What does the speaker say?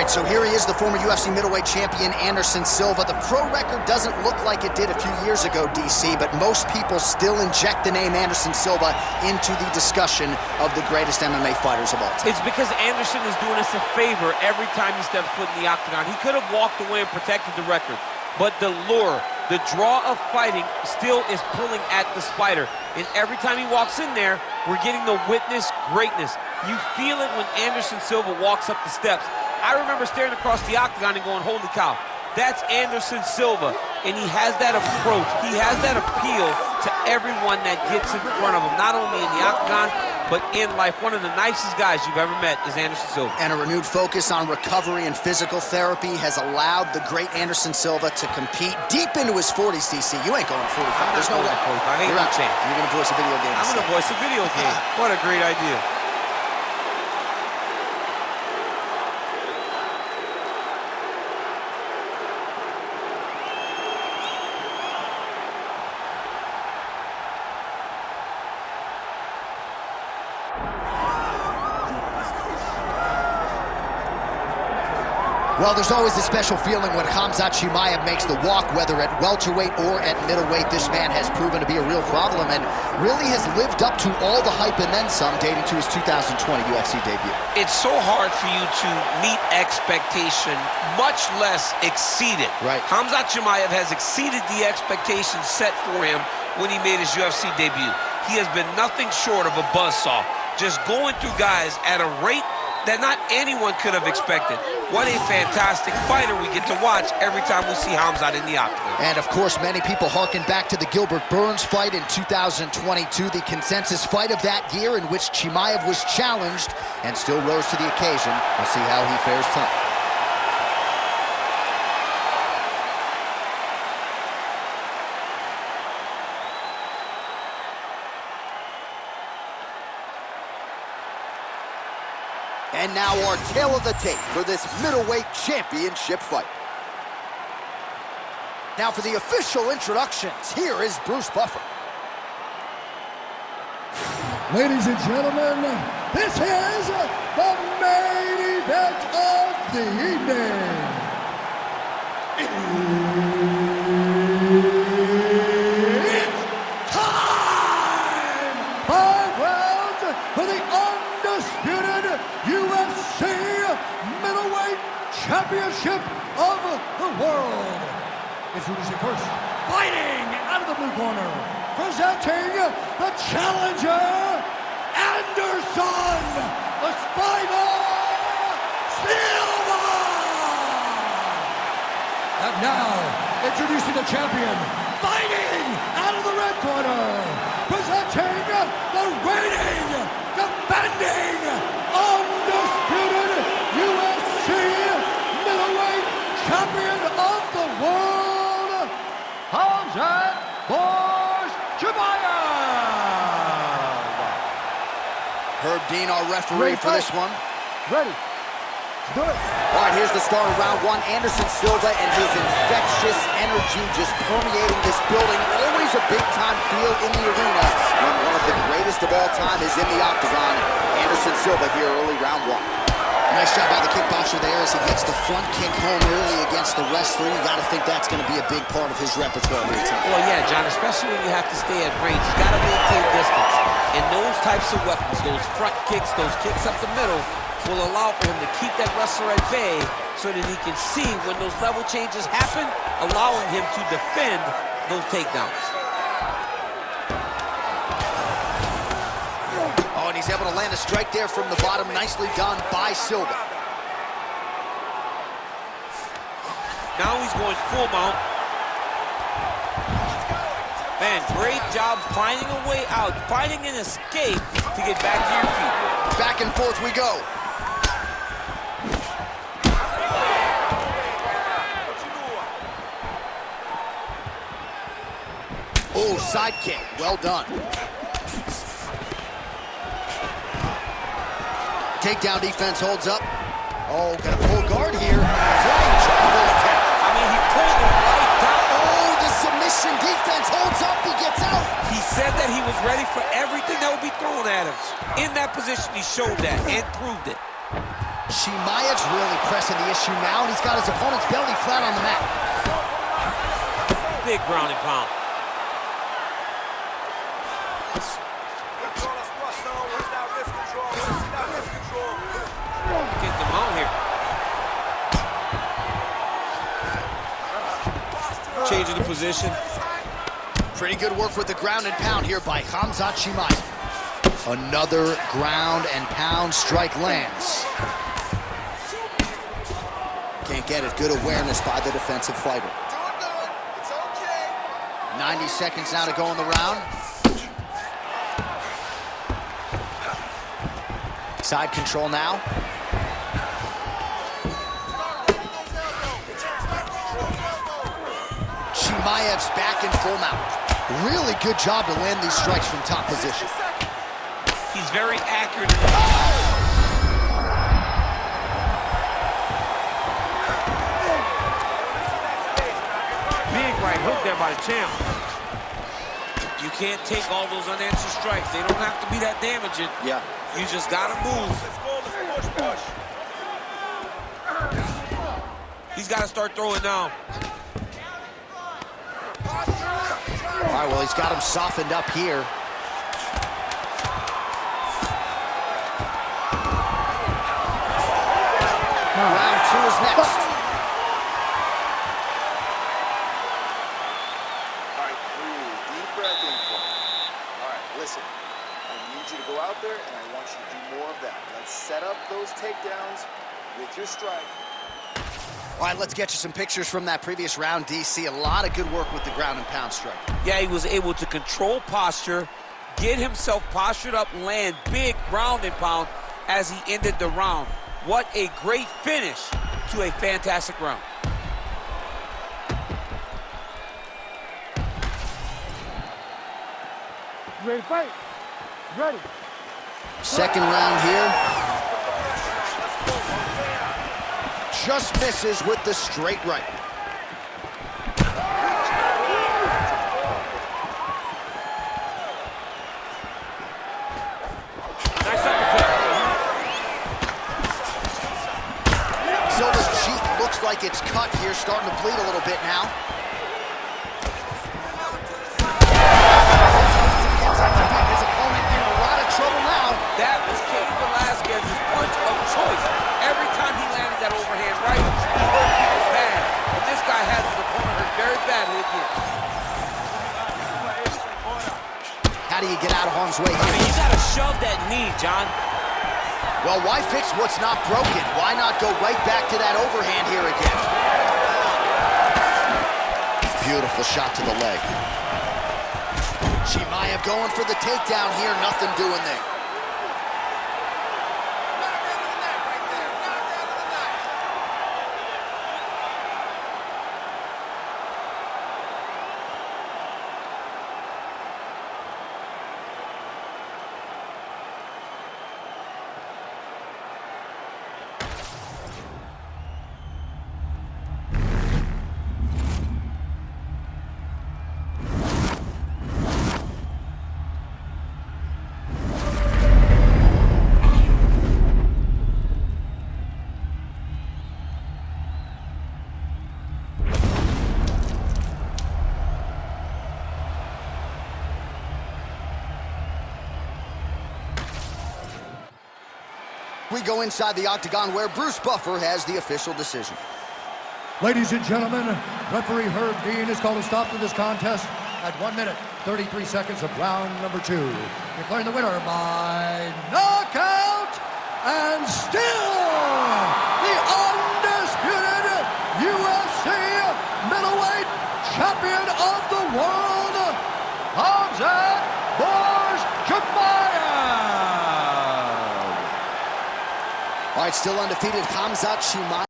right, so here he is, the former UFC middleweight champion, Anderson Silva. The pro record doesn't look like it did a few years ago, DC, but most people still inject the name Anderson Silva into the discussion of the greatest MMA fighters of all time. It's because Anderson is doing us a favor every time he steps foot in the octagon. He could have walked away and protected the record, but the lure, the draw of fighting still is pulling at the spider. And every time he walks in there, we're getting to witness greatness. You feel it when Anderson Silva walks up the steps. I remember staring across the octagon and going, holy cow, that's Anderson Silva. And he has that approach. He has that appeal to everyone that gets in front of him, not only in the octagon, but in life. One of the nicest guys you've ever met is Anderson Silva. And a renewed focus on recovery and physical therapy has allowed the great Anderson Silva to compete deep into his 40s, DC. You ain't going 45. There's no way. 45. You're out. You're going to voice a video game. I'm going to voice a video game. What a great idea. Well, there's always a special feeling when Khamzat Chimaev makes the walk, whether at welterweight or at middleweight. This man has proven to be a real problem and really has lived up to all the hype and then some, dating to his 2020 UFC debut. It's so hard for you to meet expectation, much less exceed it. Right. Khamzat Chimaev has exceeded the expectations set for him when he made his UFC debut. He has been nothing short of a buzzsaw, just going through guys at a rate that not anyone could have expected. What a fantastic fighter we get to watch every time we see Khamzat in the octagon. And of course, many people harken back to the Gilbert Burns fight in 2022, the consensus fight of that year in which Chimaev was challenged and still rose to the occasion. We'll see how he fares tonight. And now our tale of the tape for this middleweight championship fight. Now for the official introductions, here is Bruce Buffer. Ladies and gentlemen, this is the main event of the evening. It's time! 5 rounds for the undisputed UFC middleweight championship of the world. Introducing first, fighting out of the blue corner, presenting the challenger, Anderson, the Spider Silva. And now, introducing the champion, fighting out of the red corner, presenting the reigning, defending, undisputed UFC middleweight champion of the world, Khamzat Chimaev. Herb Dean, our referee for this one. Ready. Let's do it. All right, here's the start of round one. Anderson Silva and his infectious energy just permeating this building. Always a big-time feel in the arena when one of the greatest of all time is in the octagon. Anderson Silva here early round one. Nice job by the kickboxer there as he gets the front kick home early against the wrestler. You got to think that's going to be a big part of his repertoire here tonight. Well, yeah, John, especially when you have to stay at range. You got to maintain distance. And those types of weapons, those front kicks, those kicks up the middle, will allow for him to keep that wrestler at bay so that he can see when those level changes happen, allowing him to defend those takedowns. Oh, and he's able to land a strike there from the bottom. Nicely done by Silva. Now he's going full mount. Man, great job finding a way out, finding an escape to get back to your feet. Back and forth we go. Oh, side kick. Well done. Takedown defense holds up. Oh, got a full guard here. Flying triangle attack. I mean, he pulled it right down. Oh, the submission defense holds up. He gets out. He said that he was ready for everything that would be thrown at him. In that position, he showed that and proved it. Chimaev's really pressing the issue now, and he's got his opponent's belly flat on the mat. Big ground and pound. Getting them out here. Changing the position. Pretty good work with the ground and pound here by Khamzat Chimaev. Another ground and pound strike lands. Can't get it. Good awareness by the defensive fighter. It's okay. 90 seconds now to go in the round. Side control now. Chimaev's back in full mount. Really good job to land these strikes from top position. He's very accurate. Big right hook there by the champ. You can't take all those unanswered strikes. They don't have to be that damaging. Yeah. You just gotta move. He's gotta start throwing now. All right, well, he's got him softened up here. Round two is next. All right, breathe. Deep breath in for me. All right, listen. I need you to go out there, and I want you to do more of that. Let's set up those takedowns with your strike. All right, let's get you some pictures from that previous round, DC. A lot of good work with the ground and pound strike. Yeah, he was able to control posture, get himself postured up, land big ground and pound as he ended the round. What a great finish to a fantastic round. Ready to fight? Ready. Second round here. Just misses with the straight right. Nice uppercut. Silva's cheek looks like it's cut here, starting to bleed a little bit now. His opponent in a lot of trouble now. That was Cain Velasquez's punch of choice. Every time he landed that overhand right, he hurt people bad. And this guy has his opponent hurt very badly again. How do you get out of harm's way I mean, here? you gotta shove that knee, John. Well, why fix what's not broken? Why not go right back to that overhand here again? Beautiful shot to the leg. Chimaev going for the takedown here, nothing doing there. We go inside the octagon where Bruce Buffer has the official decision. Ladies and gentlemen, referee Herb Dean has called a stop to this contest at 1 minute, 33 seconds of round number 2. Declaring the winner by knockout and still the undisputed UFC middleweight champion of the world, Khamzat Chimaev. All right, still undefeated, Khamzat Chimaev.